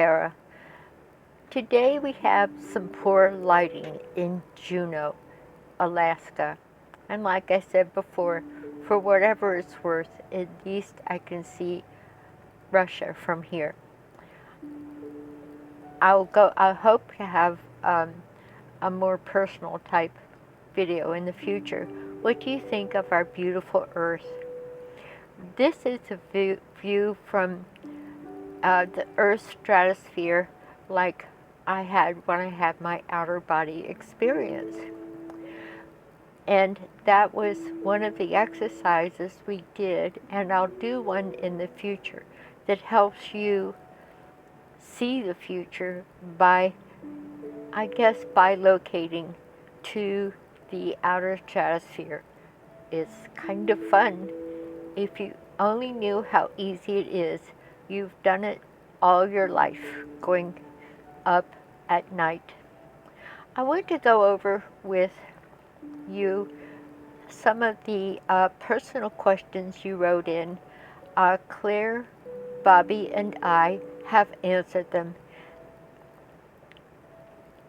Tara. Today we have some poor lighting in Juneau, Alaska. And like I said before, for whatever it's worth, at least I can see Russia from here. I hope to have a more personal type video in the future. What do you think of our beautiful Earth? This is a view from the Earth's stratosphere like I had when I had my outer body experience. And that was one of the exercises we did, and I'll do one in the future that helps you see the future by, I guess, by locating to the outer stratosphere. It's kind of fun. If you only knew how easy it is, you've done it all your life, going up at night. I want to go over with you some of the personal questions you wrote in. Claire, Bobby, and I have answered them.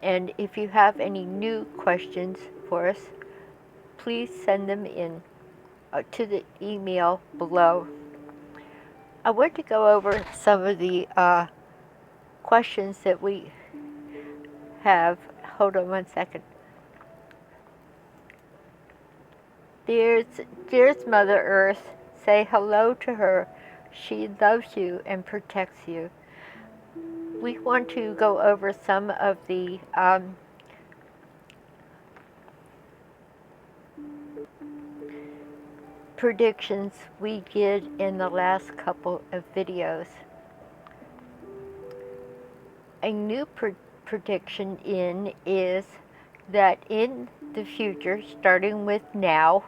And if you have any new questions for us, please send them in to the email below. I want to go over some of the questions that we have. Hold on one second. Dearest Mother Earth, say hello to her. She loves you and protects you. We want to go over some of the predictions we did in the last couple of videos. A new prediction is that in the future, starting with now,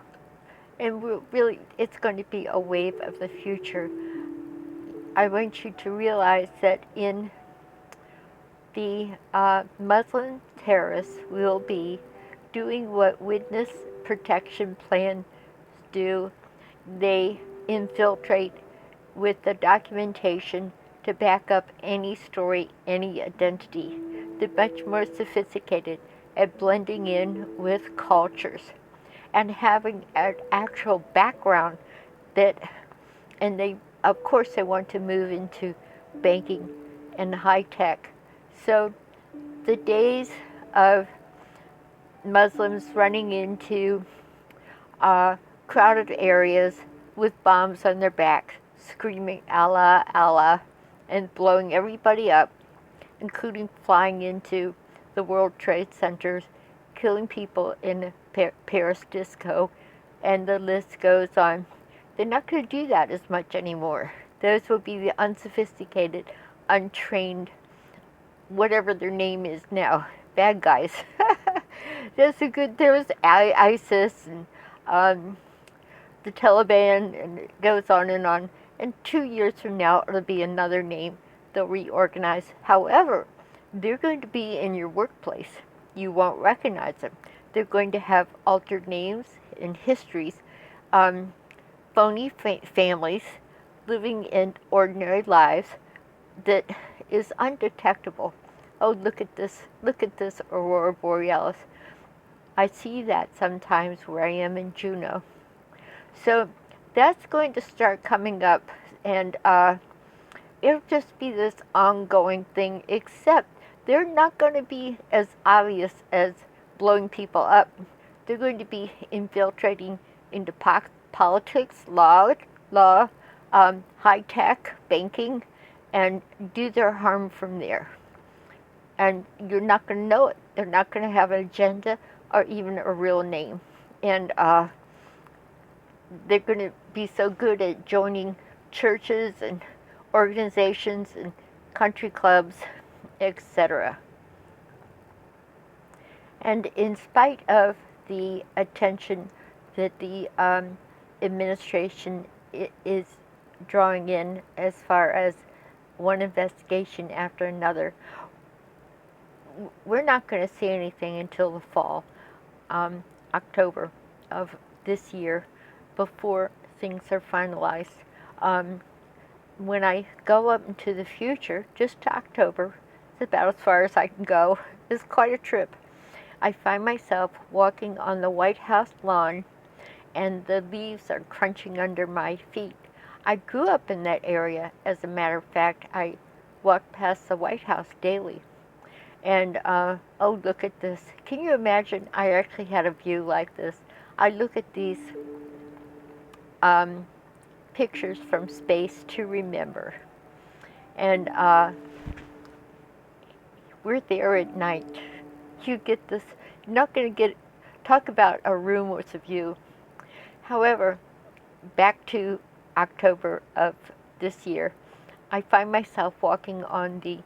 and really it's going to be a wave of the future, I want you to realize that in the Muslim terrorists will be doing what witness protection plans do. They infiltrate with the documentation to back up any story, any identity. They're much more sophisticated at blending in with cultures and having an actual background that, and they, of course, they want to move into banking and high tech. So the days of Muslims running into crowded areas with bombs on their backs, screaming Allah, Allah, and blowing everybody up, including flying into the World Trade Centers, killing people in a Paris disco, and the list goes on. They're not going to do that as much anymore. Those will be the unsophisticated, untrained, whatever their name is now, bad guys. There was ISIS and the Taliban, and it goes on. And 2 years from now, it'll be another name. They'll reorganize. However, they're going to be in your workplace. You won't recognize them. They're going to have altered names and histories, phony families living in ordinary lives that is undetectable. Oh, look at this aurora borealis. I see that sometimes where I am in Juneau. So that's going to start coming up, and it'll just be this ongoing thing, except they're not going to be as obvious as blowing people up. They're going to be infiltrating into politics, law, high tech, banking, and do their harm from there. And you're not going to know it. They're not going to have an agenda or even a real name. And they're going to be so good at joining churches and organizations and country clubs, etc. And in spite of the attention that the administration is drawing in as far as one investigation after another, we're not going to see anything until the fall, October of this year, before things are finalized. when I go up into the future, just to October, it's about as far as I can go. It's quite a trip. I find myself walking on the White House lawn, and the leaves are crunching under my feet. I grew up in that area. As a matter of fact, I walk past the White House daily. And oh, look at this. Can you imagine? I actually had a view like this. I look at these pictures from space to remember. And we're there at night. You get this, you're not going to talk about a room with a view. However, back to October of this year, I find myself walking on the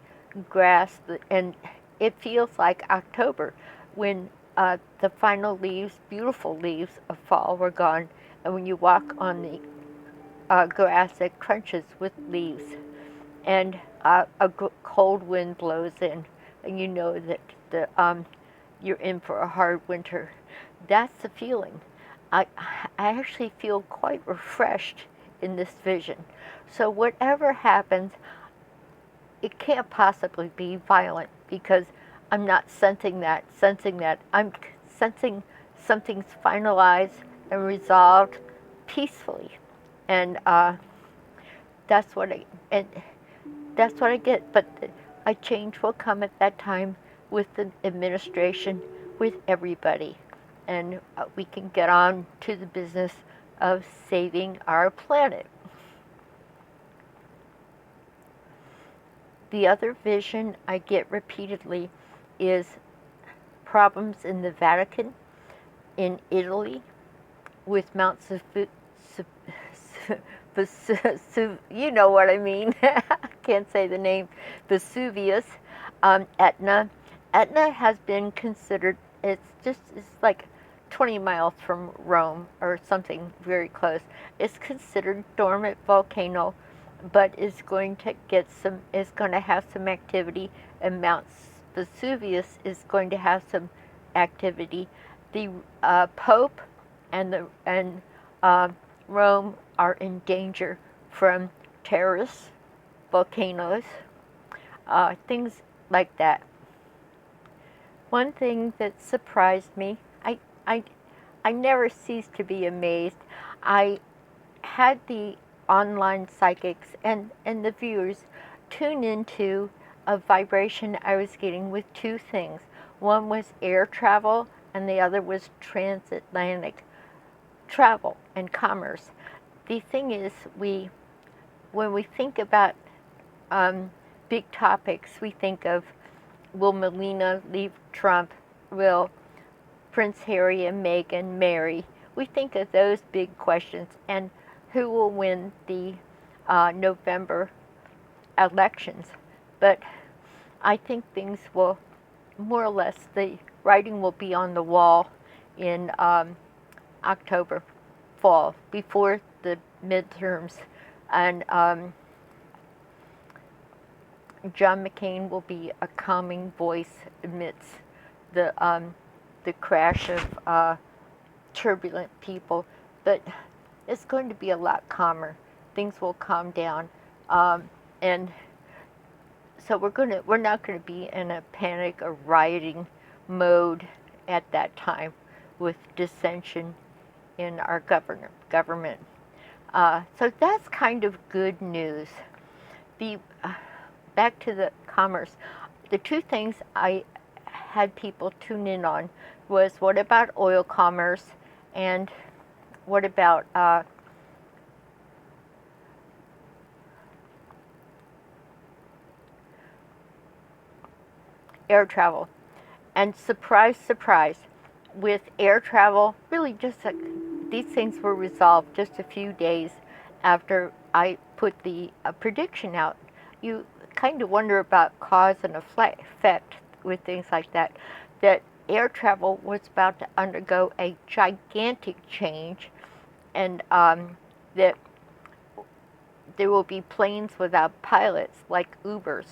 grass, and it feels like October when the final leaves, beautiful leaves of fall were gone, and when you walk on the grass that crunches with leaves, and a cold wind blows in, and you know that you're in for a hard winter. That's the feeling. I actually feel quite refreshed in this vision. So whatever happens, it can't possibly be violent because I'm not sensing that. I'm sensing something's finalized and resolved peacefully, and that's what I get. But a change will come at that time with the administration, with everybody, and we can get on to the business of saving our planet. The other vision I get repeatedly is problems in the Vatican, in Italy, with Mount you know what I mean. I can't say the name. Vesuvius, Etna. Etna has been considered, it's like 20 miles from Rome or something very close. It's considered dormant volcano, but is going to have some activity, and Mount Vesuvius is going to have some activity. The Pope and Rome are in danger from terrorists, volcanoes, things like that. One thing that surprised me, I never cease to be amazed. I had the online psychics and the viewers tune into a vibration I was getting with two things. One was air travel, and the other was transatlantic travel and commerce. The thing is, when we think about big topics, we think of, will Melania leave Trump? Will Prince Harry and Meghan marry? We think of those big questions, and who will win the November elections. But I think things will, more or less, the writing will be on the wall in October, fall, before the midterms. And John McCain will be a calming voice amidst the crash of turbulent people. But it's going to be a lot calmer. Things will calm down, and so we're not going to be in a panic or rioting mode at that time with dissension in our government. So that's kind of good news. Back to the commerce. The two things I had people tune in on was, what about oil commerce, and what about air travel. And surprise, surprise, with air travel, really just these things were resolved just a few days after I put the prediction out. You kind of wonder about cause and effect with things like that. That air travel was about to undergo a gigantic change, and that there will be planes without pilots, like Ubers,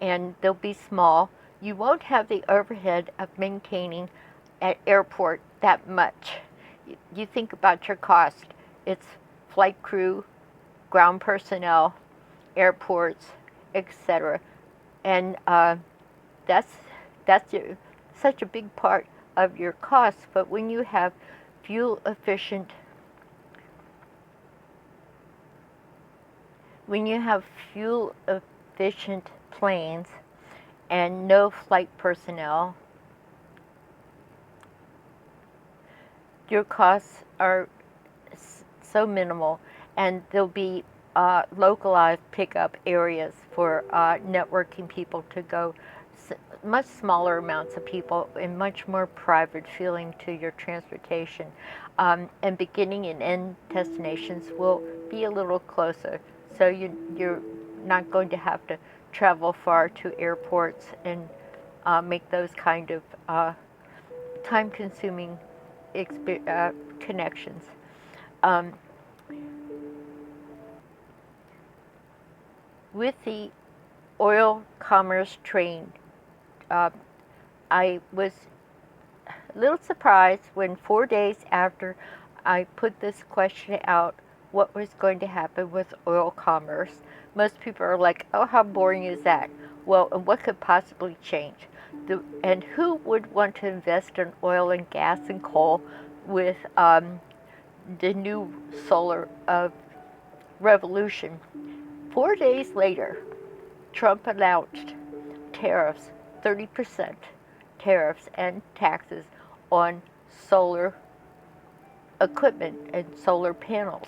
and they'll be small. You won't have the overhead of maintaining an airport that much. You think about your cost. It's flight crew, ground personnel, airports, etc. And that's such a big part of your costs. But when you have fuel efficient when you have fuel efficient planes and no flight personnel, your costs are so minimal, and there'll be localized pickup areas for networking people to go, much smaller amounts of people, and much more private feeling to your transportation. And beginning and end destinations will be a little closer, so you're not going to have to travel far to airports and make those kind of time-consuming connections. With the oil commerce train, I was a little surprised when 4 days after I put this question out, what was going to happen with oil commerce. Most people are like, oh, how boring is that? Well, and what could possibly change? And who would want to invest in oil and gas and coal with the new solar revolution? 4 days later, Trump announced tariffs, 30% tariffs and taxes on solar equipment and solar panels,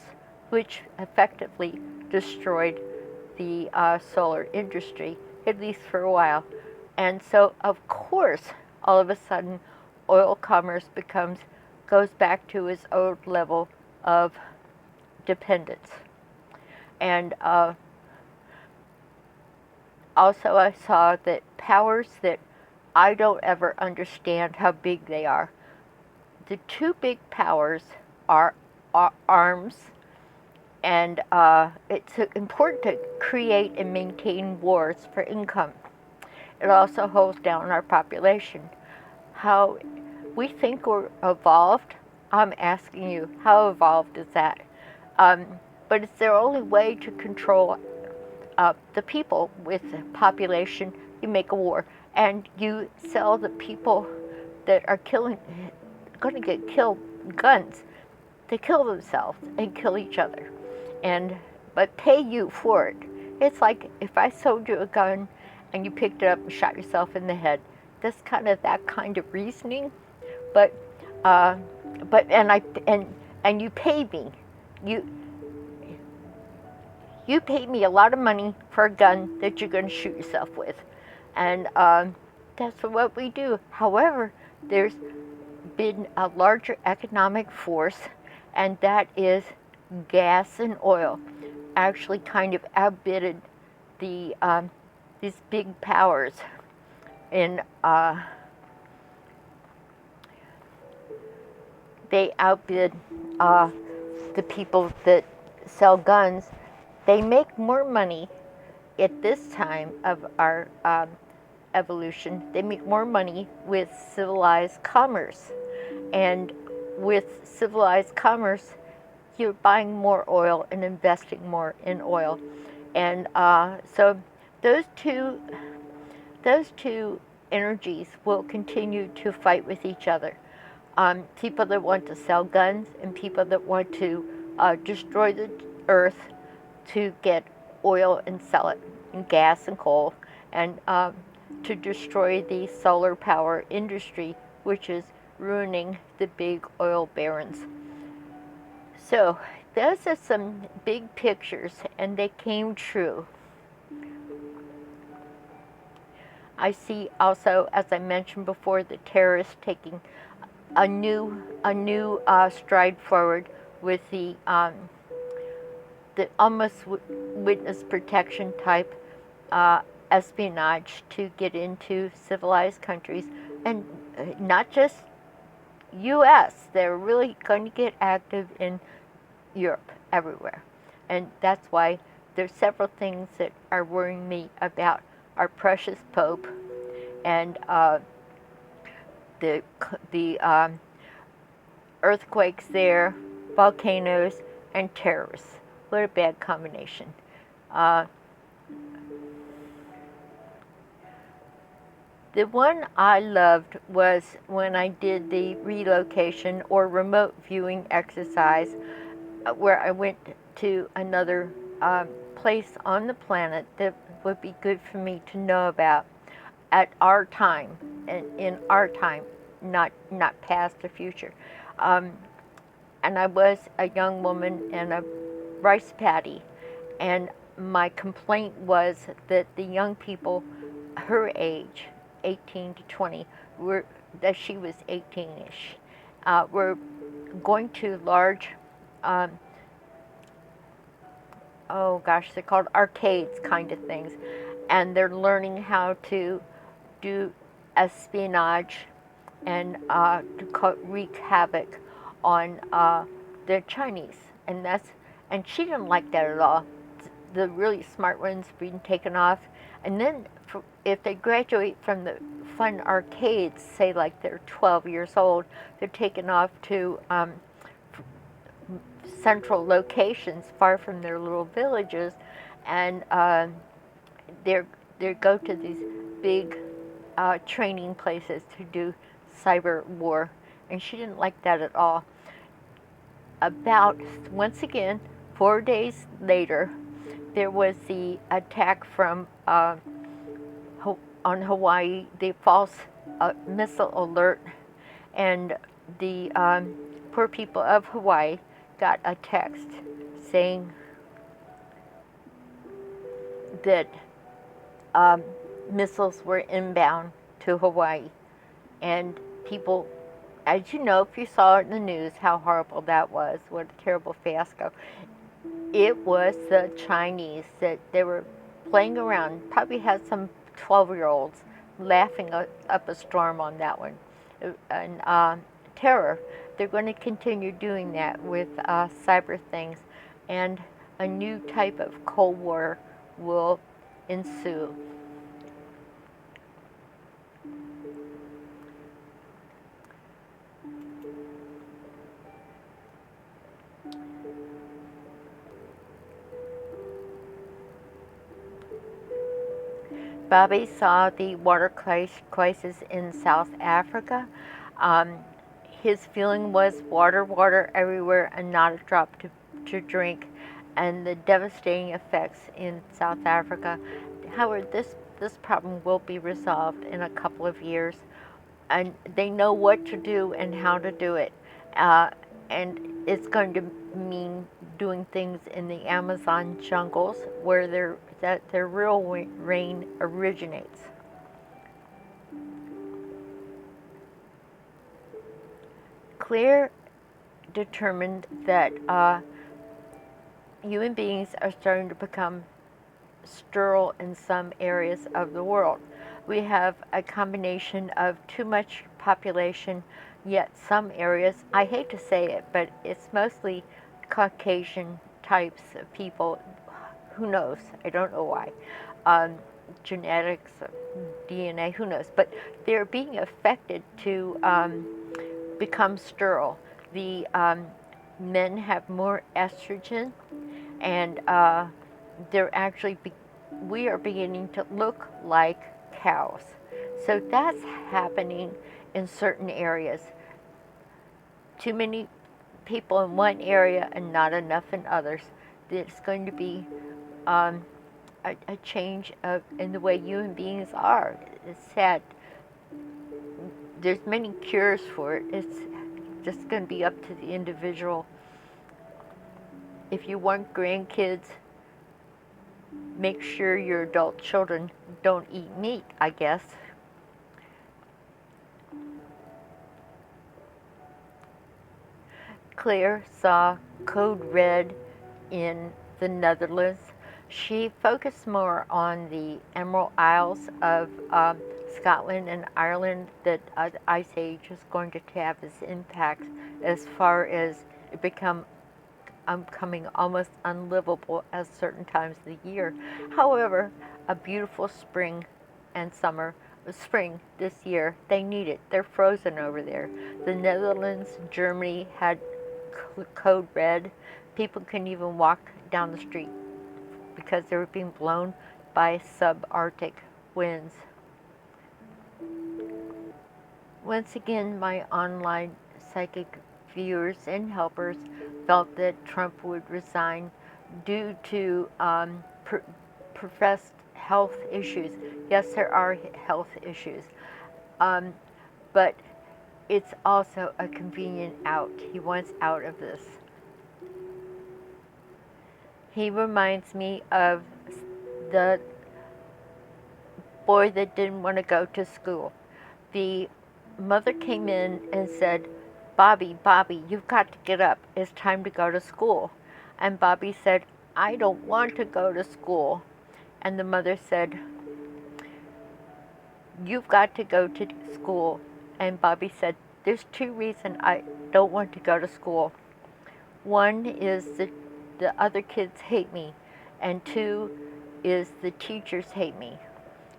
which effectively destroyed the solar industry, at least for a while. And so, of course, all of a sudden, oil commerce goes back to its old level of dependence. And also, I saw that powers that I don't ever understand how big they are. The two big powers are arms, and it's important to create and maintain wars for income. It also holds down our population. How we think we're evolved, I'm asking you, how evolved is that? But it's their only way to control the people. With the population, you make a war, and you sell the people that are going to get killed guns. They kill themselves and kill each other, but pay you for it. It's like if I sold you a gun and you picked it up and shot yourself in the head. That's kind of that kind of reasoning, but and you pay me. You paid me a lot of money for a gun that you're going to shoot yourself with. And that's what we do. However, there's been a larger economic force, and that is gas and oil. Actually kind of outbidded these big powers in they outbid the people that sell guns. They make more money at this time of our evolution. They make more money with civilized commerce. And with civilized commerce, you're buying more oil and investing more in oil. And so those two energies will continue to fight with each other. People that want to sell guns and people that want to destroy the earth to get oil and sell it, and gas and coal, and to destroy the solar power industry, which is ruining the big oil barons. So those are some big pictures, and they came true. I see also, as I mentioned before, the terrorists taking a new stride forward with the almost witness protection type espionage to get into civilized countries, and not just U.S. They're really going to get active in Europe, everywhere. And that's why there's several things that are worrying me about our precious Pope and the earthquakes there, volcanoes, and terrorists. What a bad combination. The one I loved was when I did the relocation or remote viewing exercise, where I went to another place on the planet that would be good for me to know about at our time, and in our time, not past or future. Um, and I was a young woman in a rice paddy, and my complaint was that the young people her age, 18 to 20, were that she was 18ish, were going to large, um, oh gosh, they're called arcades kind of things, and they're learning how to do espionage and to wreak havoc on the Chinese, and she didn't like that at all. The really smart ones being taken off, and then if they graduate from the fun arcades, say like they're 12 years old, they're taken off to central locations far from their little villages, and they go to these big training places to do cyber war, and she didn't like that at all. About, once again, 4 days later, there was the attack from on Hawaii, the false missile alert, and the poor people of Hawaii got a text saying that missiles were inbound to Hawaii. And people, as you know, if you saw it in the news, how horrible that was, what a terrible fiasco. It was the Chinese that they were playing around, probably had some 12-year-olds laughing up a storm on that one. And terror. They're going to continue doing that with cyber things, and a new type of Cold War will ensue. Bobby saw the water crisis in South Africa. His feeling was water, water everywhere, and not a drop to drink, and the devastating effects in South Africa. However, this problem will be resolved in a couple of years, and they know what to do and how to do it. And it's going to mean doing things in the Amazon jungles where their real rain originates. Claire determined that human beings are starting to become sterile in some areas of the world. We have a combination of too much population, yet some areas, I hate to say it, but it's mostly Caucasian types of people. Who knows? I don't know why. Genetics, DNA, who knows? But they're being affected to become sterile. The men have more estrogen, and we are beginning to look like cows. So that's happening in certain areas. Too many people in one area and not enough in others. There's going to be a change in the way human beings are. It's sad. There's many cures for it. It's just going to be up to the individual. If you want grandkids, make sure your adult children don't eat meat, I guess. Claire saw code red in the Netherlands. She focused more on the Emerald Isles of Scotland and Ireland that the Ice Age is going to have its impact as far as it becoming almost unlivable at certain times of the year. However, a beautiful spring and spring this year, they need it. They're frozen over there. The Netherlands, Germany had code red. People couldn't even walk down the street because they were being blown by subarctic winds. Once again, my online psychic viewers and helpers felt that Trump would resign due to professed health issues. Yes, there are health issues, um, but it's also a convenient out. He wants out of this. He reminds me of the boy that didn't want to go to school. The mother came in and said, Bobby, Bobby, you've got to get up. It's time to go to school. And Bobby said, I don't want to go to school. And the mother said, you've got to go to school. And Bobby said, there's two reasons I don't want to go to school. One is the other kids hate me, and two is the teachers hate me.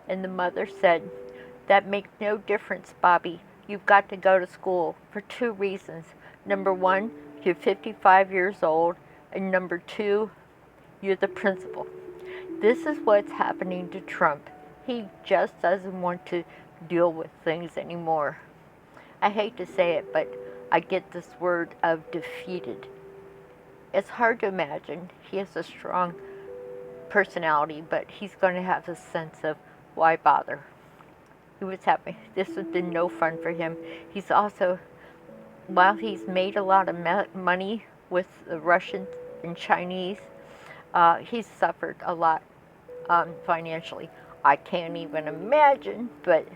And the mother said, that makes no difference, Bobby. You've got to go to school for two reasons. Number one, you're 55 years old, and number two, you're the principal. This is what's happening to Trump. He just doesn't want to deal with things anymore. I hate to say it, but I get this word of defeated. It's hard to imagine. He has a strong personality, but he's going to have a sense of why bother. He was happy. This has been no fun for him. He's also, while he's made a lot of money with the Russians and Chinese, he's suffered a lot financially. I can't even imagine, but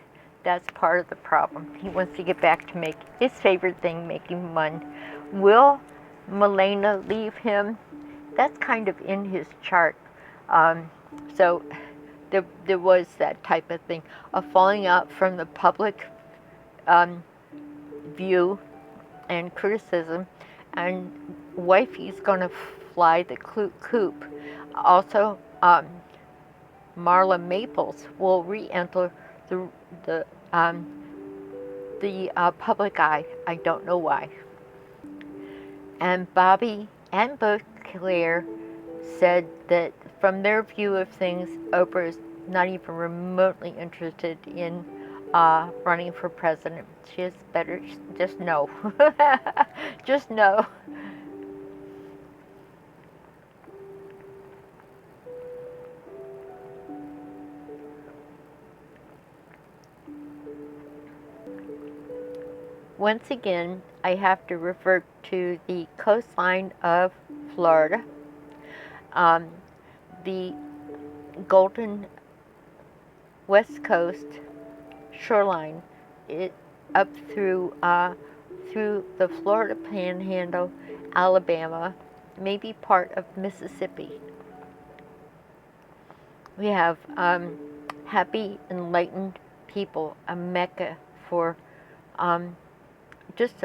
that's part of the problem. He wants to get back to make his favorite thing, making money. Will Melania leave him? That's kind of in his chart. So there was that type of thing, a falling out from the public view and criticism, and wifey's going to fly the coop. Also, Marla Maples will re-enter the public eye. I don't know why. And Bobby and Claire said that from their view of things, Oprah is not even remotely interested in running for president. She is better, just no. Just no. Once again, I have to refer to the coastline of Florida. The Golden West Coast shoreline, up through the Florida Panhandle, Alabama, maybe part of Mississippi. We have happy, enlightened people, a mecca for just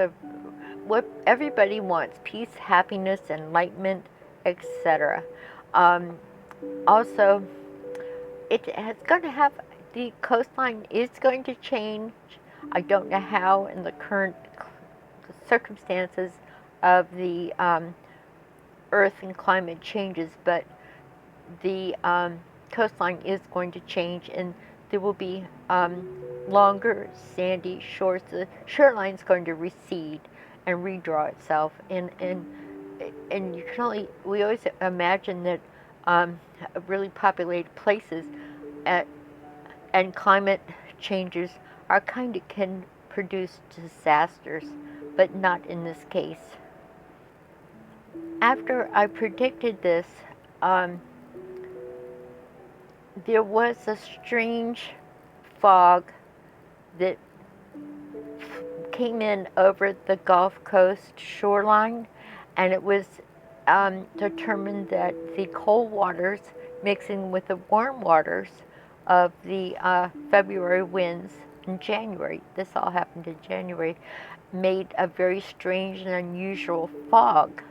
what everybody wants: peace, happiness, enlightenment, etc. Also, the coastline is going to change. I don't know how in the current circumstances of the earth and climate changes, but the coastline is going to change, and there will be longer sandy shores. The shoreline is going to recede and redraw itself, and you can we always imagine that really populated places and climate changes can produce disasters, but not in this case. After I predicted this, there was a strange fog that came in over the Gulf Coast shoreline, and it was determined that the cold waters mixing with the warm waters of the February winds in January, this all happened in January, made a very strange and unusual fog.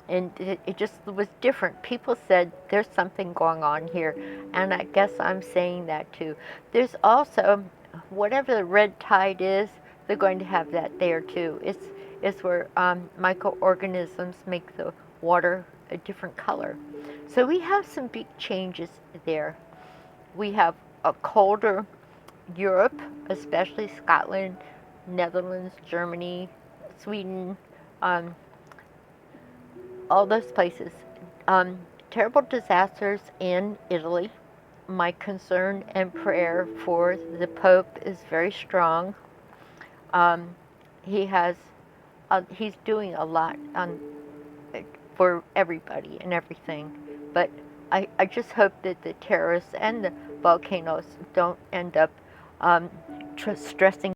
And it just was different. People said, there's something going on here, and I guess I'm saying that too. There's also, whatever the red tide is, they're going to have that there too. It's where microorganisms make the water a different color. So we have some big changes there. We have a colder Europe, especially Scotland, Netherlands, Germany, Sweden, um, all those places. Terrible disasters in Italy. My concern and prayer for the Pope is very strong. Um, he has, he's doing a lot for everybody and everything, but I just hope that the terrorists and the volcanoes don't end up stressing